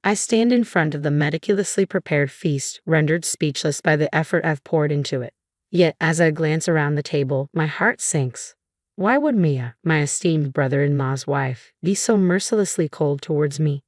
I stand in front of the meticulously prepared feast, rendered speechless by the effort I've poured into it. Yet, as I glance around the table, my heart sinks. Why would Mia, my esteemed brother-in-law's wife, be so mercilessly cold towards me?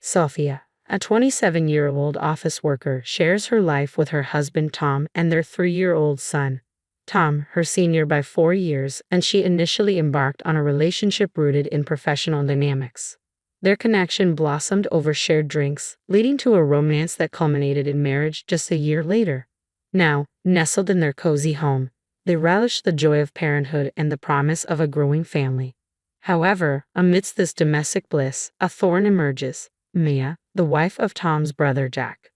Sophia, a 27-year-old office worker, shares her life with her husband Tom and their 3-year-old son. Tom, her senior by 4 years, and she initially embarked on a relationship rooted in professional dynamics. Their connection blossomed over shared drinks, leading to a romance that culminated in marriage just a year later. Now, nestled in their cozy home, they relish the joy of parenthood and the promise of a growing family. However, amidst this domestic bliss, a thorn emerges. Mia, the wife of Tom's brother Jack.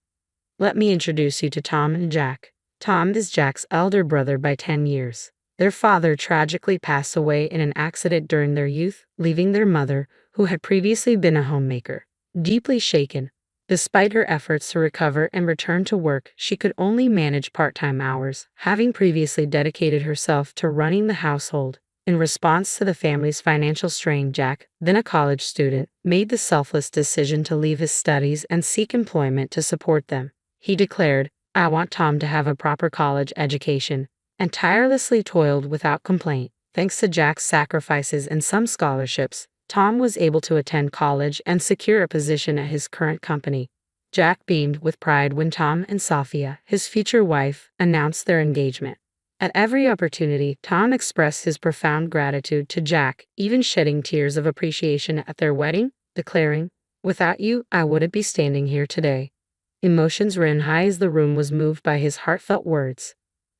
Let me introduce you to Tom and Jack. Tom is Jack's elder brother by 10 years. Their father tragically passed away in an accident during their youth, leaving their mother, who had previously been a homemaker, deeply shaken. Despite her efforts to recover and return to work, she could only manage part-time hours, having previously dedicated herself to running the household. In response to the family's financial strain, Jack, then a college student, made the selfless decision to leave his studies and seek employment to support them. He declared, "I want Tom to have a proper college education," and tirelessly toiled without complaint. Thanks to Jack's sacrifices and some scholarships, Tom was able to attend college and secure a position at his current company. Jack beamed with pride when Tom and Sophia, his future wife, announced their engagement. At every opportunity, Tom expressed his profound gratitude to Jack, even shedding tears of appreciation at their wedding, declaring, "Without you, I wouldn't be standing here today." Emotions ran high as the room was moved by his heartfelt words.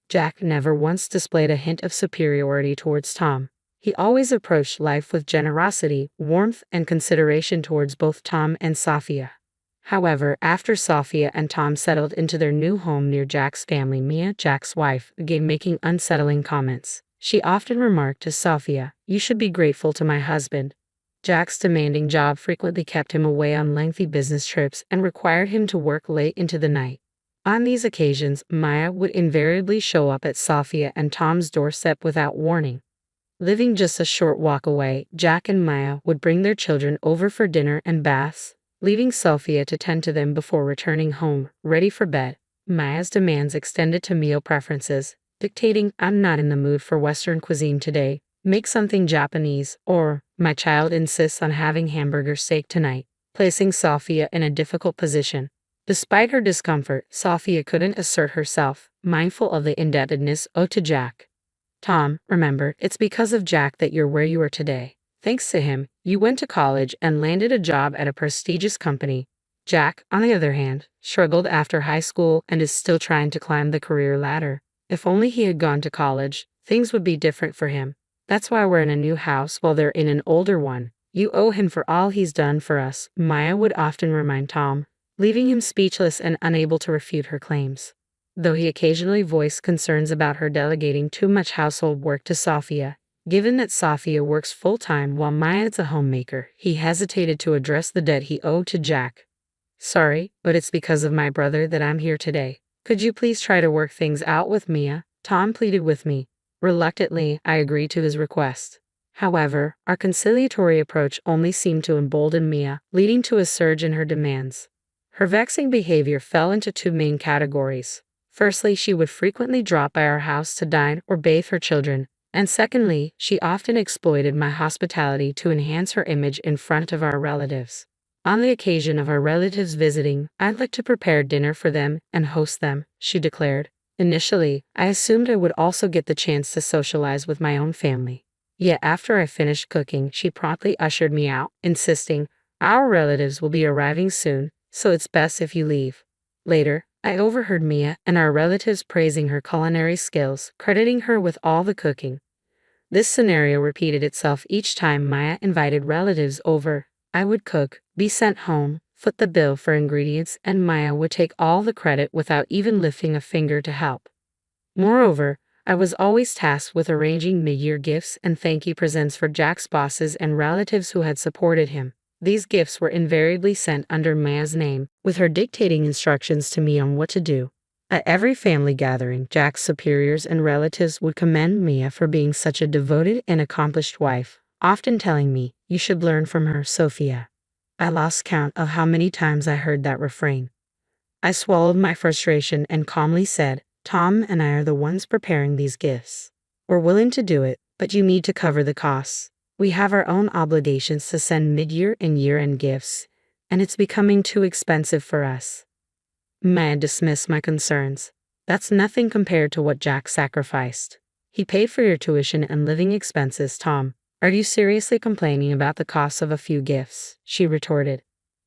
Jack never once displayed a hint of superiority towards Tom. He always approached life with generosity, warmth, and consideration towards both Tom and Sophia. However, after Sophia and Tom settled into their new home near Jack's family, Mia, Jack's wife, began making unsettling comments. She often remarked to Sophia, "You should be grateful to my husband." Jack's demanding job frequently kept him away on lengthy business trips and required him to work late into the night. On these occasions, Maya would invariably show up at Sophia and Tom's doorstep without warning. Living just a short walk away, Jack and Maya would bring their children over for dinner and baths, leaving Sophia to tend to them before returning home, ready for bed. Maya's demands extended to meal preferences, dictating, "I'm not in the mood for Western cuisine today, make something Japanese," or, "My child insists on having hamburger steak tonight," placing Sophia in a difficult position. Despite her discomfort, Sophia couldn't assert herself, mindful of the indebtedness owed to Jack. "Tom, remember, it's because of Jack that you're where you are today. Thanks to him, you went to college and landed a job at a prestigious company." Jack, on the other hand, struggled after high school and is still trying to climb the career ladder. If only he had gone to college, things would be different for him. "That's why we're in a new house while they're in an older one. You owe him for all he's done for us," Maya would often remind Tom, leaving him speechless and unable to refute her claims. Though he occasionally voiced concerns about her delegating too much household work to Sophia, given that Sophia works full-time while Maya is a homemaker, he hesitated to address the debt he owed to Jack. "Sorry, but it's because of my brother that I'm here today. Could you please try to work things out with Mia?" Tom pleaded with me. Reluctantly, I agreed to his request. However, our conciliatory approach only seemed to embolden Mia, leading to a surge in her demands. Her vexing behavior fell into two main categories. Firstly, she would frequently drop by our house to dine or bathe her children, and secondly, she often exploited my hospitality to enhance her image in front of our relatives. On the occasion of our relatives visiting, I'd like to prepare dinner for them and host them, she declared. Initially, I assumed I would also get the chance to socialize with my own family. Yet after I finished cooking, she promptly ushered me out, insisting, "Our relatives will be arriving soon, so it's best if you leave." Later, I overheard Mia and our relatives praising her culinary skills, crediting her with all the cooking. This scenario repeated itself each time Maya invited relatives over. I would cook, be sent home, foot the bill for ingredients, and Maya would take all the credit without even lifting a finger to help. Moreover, I was always tasked with arranging mid-year gifts and thank you presents for Jack's bosses and relatives who had supported him. These gifts were invariably sent under Maya's name, with her dictating instructions to me on what to do. At every family gathering, Jack's superiors and relatives would commend Mia for being such a devoted and accomplished wife, often telling me, "You should learn from her, Sophia." I lost count of how many times I heard that refrain. I swallowed my frustration and calmly said, Tom and I are the ones preparing these gifts. We're willing to do it, but you need to cover the costs. We have our own obligations to send mid-year and year-end gifts, and it's becoming too expensive for us. Maya dismissed my concerns. That's nothing compared to what Jack sacrificed. He paid for your tuition and living expenses, Tom. Are you seriously complaining about the cost of a few gifts? She retorted.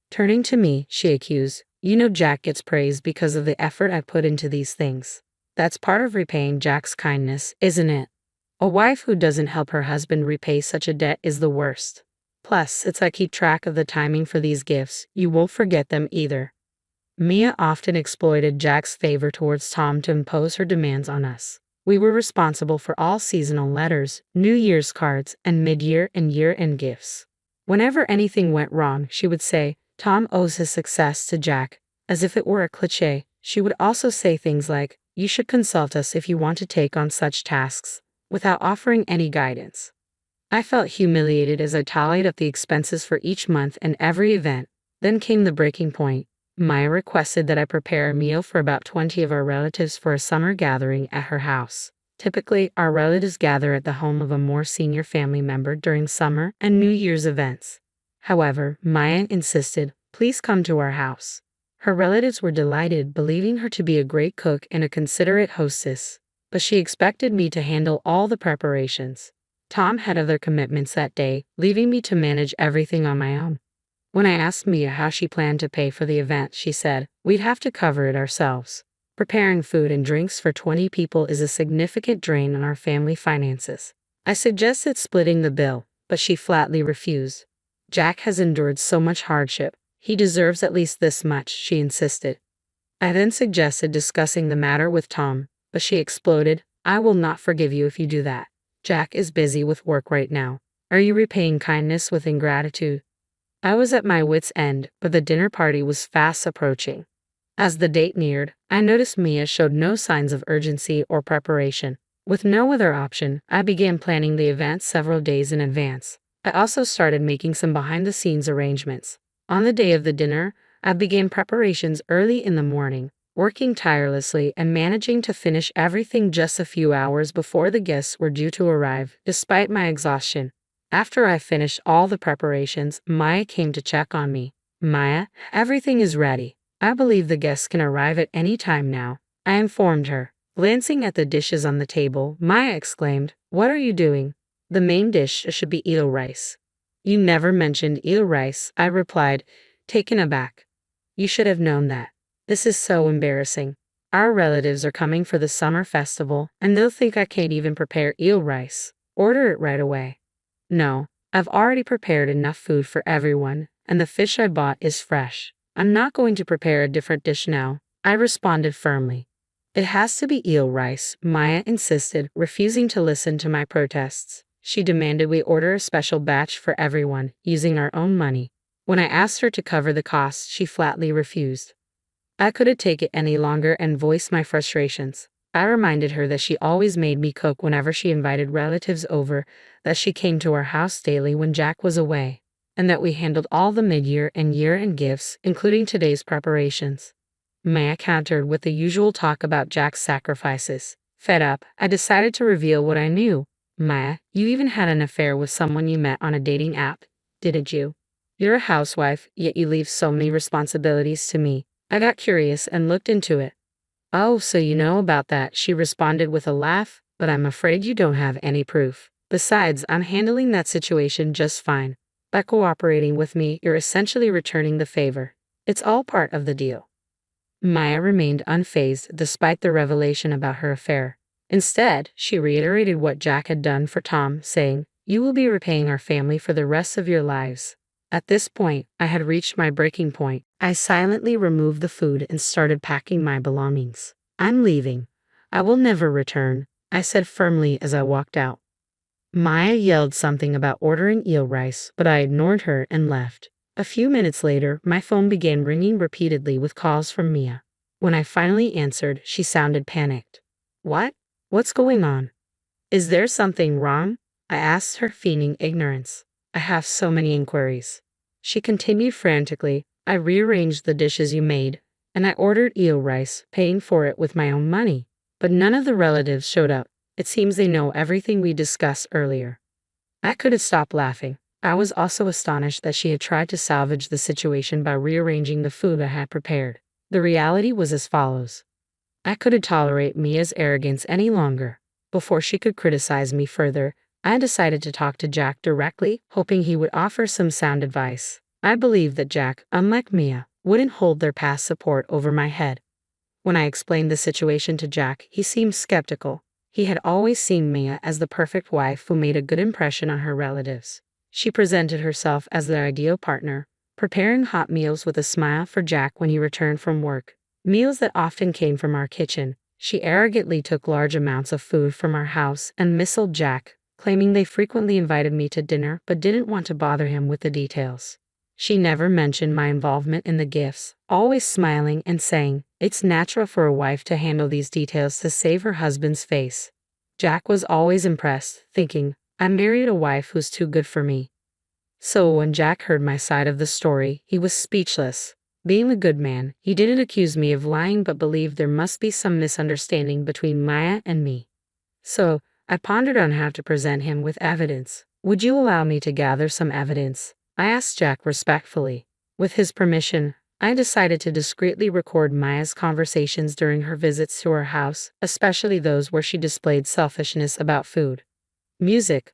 Turning to me, she accused, you know Jack gets praised because of the effort I put into these things. That's part of repaying Jack's kindness, isn't it? A wife who doesn't help her husband repay such a debt is the worst. Plus, it's I keep track of the timing for these gifts. You won't forget them either. Mia often exploited Jack's favor towards Tom to impose her demands on us. We were responsible for all seasonal letters, New Year's cards, and mid-year and year-end gifts. Whenever anything went wrong, she would say, Tom owes his success to Jack, as if it were a cliché. She would also say things like, you should consult us if you want to take on such tasks, without offering any guidance. I felt humiliated as I tallied up the expenses for each month and every event. Then came the breaking point. Maya requested that I prepare a meal for about 20 of our relatives for a summer gathering at her house. Typically, our relatives gather at the home of a more senior family member during summer and New Year's events. However, Maya insisted, please come to our house. Her relatives were delighted, believing her to be a great cook and a considerate hostess, but she expected me to handle all the preparations. Tom had other commitments that day, leaving me to manage everything on my own. When I asked Mia how she planned to pay for the event, she said, we'd have to cover it ourselves. Preparing food and drinks for 20 people is a significant drain on our family finances. I suggested splitting the bill, but she flatly refused. Jack has endured so much hardship. He deserves at least this much, she insisted. I then suggested discussing the matter with Tom, but she exploded, I will not forgive you if you do that. Jack is busy with work right now. Are you repaying kindness with ingratitude? I was at my wit's end, but the dinner party was fast approaching. As the date neared, I noticed Mia showed no signs of urgency or preparation. With no other option, I began planning the event several days in advance. I also started making some behind-the-scenes arrangements. On the day of the dinner, I began preparations early in the morning, working tirelessly and managing to finish everything just a few hours before the guests were due to arrive, despite my exhaustion. After I finished all the preparations, Maya came to check on me. Maya, everything is ready. I believe the guests can arrive at any time now, I informed her. Glancing at the dishes on the table, Maya exclaimed, what are you doing? The main dish should be eel rice. You never mentioned eel rice, I replied, taken aback. You should have known that. This is so embarrassing. Our relatives are coming for the summer festival, and they'll think I can't even prepare eel rice. Order it right away. No, I've already prepared enough food for everyone, and the fish I bought is fresh. I'm not going to prepare a different dish now, I responded firmly. It has to be eel rice, Maya insisted, refusing to listen to my protests. She demanded we order a special batch for everyone, using our own money. When I asked her to cover the costs, she flatly refused. I couldn't take it any longer and voiced my frustrations. I reminded her that she always made me cook whenever she invited relatives over, that she came to our house daily when Jack was away, and that we handled all the mid-year and year-end gifts, including today's preparations. Maya countered with the usual talk about Jack's sacrifices. Fed up, I decided to reveal what I knew. Maya, you even had an affair with someone you met on a dating app, didn't you? You're a housewife, yet you leave so many responsibilities to me. I got curious and looked into it. Oh, so you know about that, she responded with a laugh, but I'm afraid you don't have any proof. Besides, I'm handling that situation just fine. By cooperating with me, you're essentially returning the favor. It's all part of the deal. Maya remained unfazed despite the revelation about her affair. Instead, she reiterated what Jack had done for Tom, saying, you will be repaying our family for the rest of your lives. At this point, I had reached my breaking point. I silently removed the food and started packing my belongings. I'm leaving. I will never return, I said firmly as I walked out. Maya yelled something about ordering eel rice, but I ignored her and left. A few minutes later, my phone began ringing repeatedly with calls from Mia. When I finally answered, she sounded panicked. What? What's going on? Is there something wrong? I asked her, feigning ignorance. I have so many inquiries. She continued frantically. I rearranged the dishes you made, and I ordered eel rice, paying for it with my own money. But none of the relatives showed up. It seems they know everything we discussed earlier. I couldn't stop laughing. I was also astonished that she had tried to salvage the situation by rearranging the food I had prepared. The reality was as follows. I couldn't tolerate Mia's arrogance any longer. Before she could criticize me further, I decided to talk to Jack directly, hoping he would offer some sound advice. I believed that Jack, unlike Mia, wouldn't hold their past support over my head. When I explained the situation to Jack, he seemed skeptical. He had always seen Mia as the perfect wife who made a good impression on her relatives. She presented herself as the ideal partner, preparing hot meals with a smile for Jack when he returned from work. Meals that often came from our kitchen. She arrogantly took large amounts of food from our house and missiled Jack, claiming they frequently invited me to dinner but didn't want to bother him with the details. She never mentioned my involvement in the gifts, always smiling and saying, "It's natural for a wife to handle these details to save her husband's face." Jack was always impressed, thinking, I married a wife who's too good for me. So when Jack heard my side of the story, he was speechless. Being a good man, he didn't accuse me of lying but believed there must be some misunderstanding between Maya and me. So, I pondered on how to present him with evidence. Would you allow me to gather some evidence? I asked Jack respectfully. With his permission, I decided to discreetly record Maya's conversations during her visits to our house, especially those where she displayed selfishness about food. Music.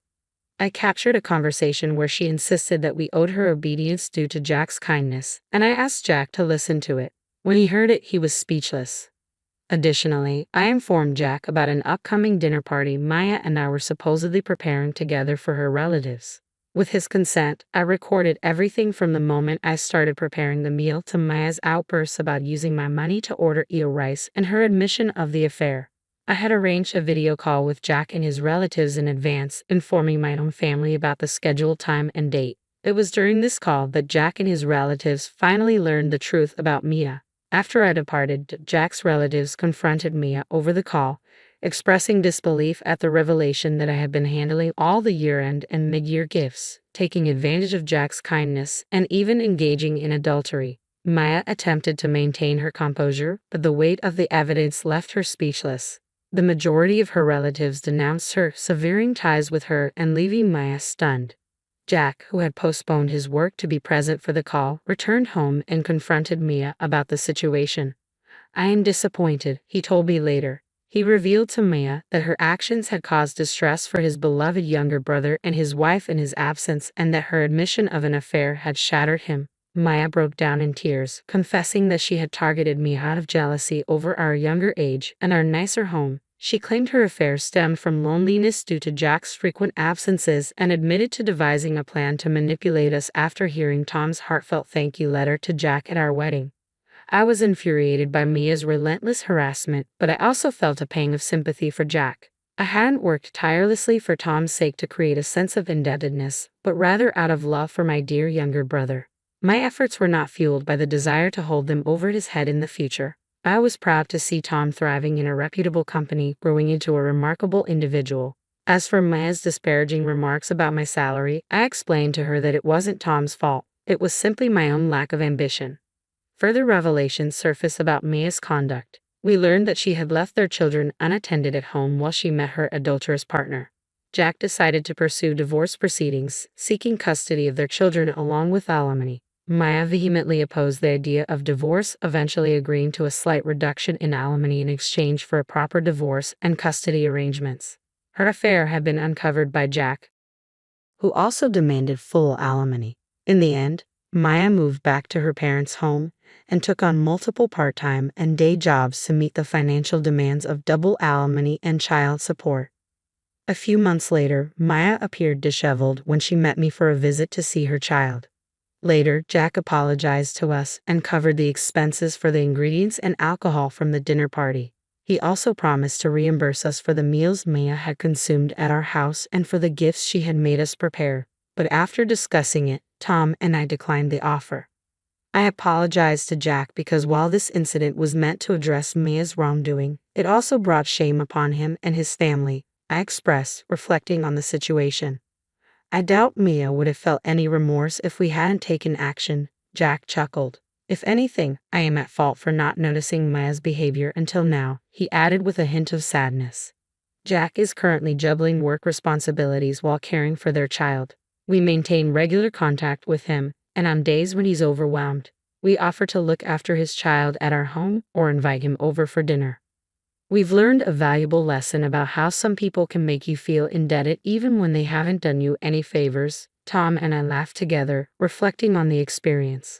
I captured a conversation where she insisted that we owed her obedience due to Jack's kindness, and I asked Jack to listen to it. When he heard it, he was speechless. Additionally, I informed Jack about an upcoming dinner party Maya and I were supposedly preparing together for her relatives. With his consent, I recorded everything from the moment I started preparing the meal to Maya's outbursts about using my money to order eel rice and her admission of the affair. I had arranged a video call with Jack and his relatives in advance, informing my own family about the scheduled time and date. It was during this call that Jack and his relatives finally learned the truth about Mia. After I departed, Jack's relatives confronted Mia over the call, expressing disbelief at the revelation that I had been handling all the year-end and mid-year gifts, taking advantage of Jack's kindness, and even engaging in adultery. Maya attempted to maintain her composure, but the weight of the evidence left her speechless. The majority of her relatives denounced her, severing ties with her and leaving Maya stunned. Jack, who had postponed his work to be present for the call, returned home and confronted Mia about the situation. I am disappointed, he told me later. He revealed to Mia that her actions had caused distress for his beloved younger brother and his wife in his absence, and that her admission of an affair had shattered him. Maya broke down in tears, confessing that she had targeted me out of jealousy over our younger age and our nicer home. She claimed her affair stemmed from loneliness due to Jack's frequent absences and admitted to devising a plan to manipulate us after hearing Tom's heartfelt thank you letter to Jack at our wedding. I was infuriated by Mia's relentless harassment, but I also felt a pang of sympathy for Jack. I hadn't worked tirelessly for Tom's sake to create a sense of indebtedness, but rather out of love for my dear younger brother. My efforts were not fueled by the desire to hold them over his head in the future. I was proud to see Tom thriving in a reputable company, growing into a remarkable individual. As for Maya's disparaging remarks about my salary, I explained to her that it wasn't Tom's fault. It was simply my own lack of ambition. Further revelations surfaced about Maya's conduct. We learned that she had left their children unattended at home while she met her adulterous partner. Jack decided to pursue divorce proceedings, seeking custody of their children along with alimony. Maya vehemently opposed the idea of divorce, eventually agreeing to a slight reduction in alimony in exchange for a proper divorce and custody arrangements. Her affair had been uncovered by Jack, who also demanded full alimony. In the end, Maya moved back to her parents' home and took on multiple part-time and day jobs to meet the financial demands of double alimony and child support. A few months later, Maya appeared disheveled when she met me for a visit to see her child. Later, Jack apologized to us and covered the expenses for the ingredients and alcohol from the dinner party. He also promised to reimburse us for the meals Maya had consumed at our house and for the gifts she had made us prepare. But after discussing it, Tom and I declined the offer. I apologized to Jack because while this incident was meant to address Maya's wrongdoing, it also brought shame upon him and his family, I expressed, reflecting on the situation. I doubt Mia would have felt any remorse if we hadn't taken action, Jack chuckled. If anything, I am at fault for not noticing Maya's behavior until now, he added with a hint of sadness. Jack is currently juggling work responsibilities while caring for their child. We maintain regular contact with him, and on days when he's overwhelmed, we offer to look after his child at our home or invite him over for dinner. We've learned a valuable lesson about how some people can make you feel indebted even when they haven't done you any favors. Tom and I laughed together, reflecting on the experience.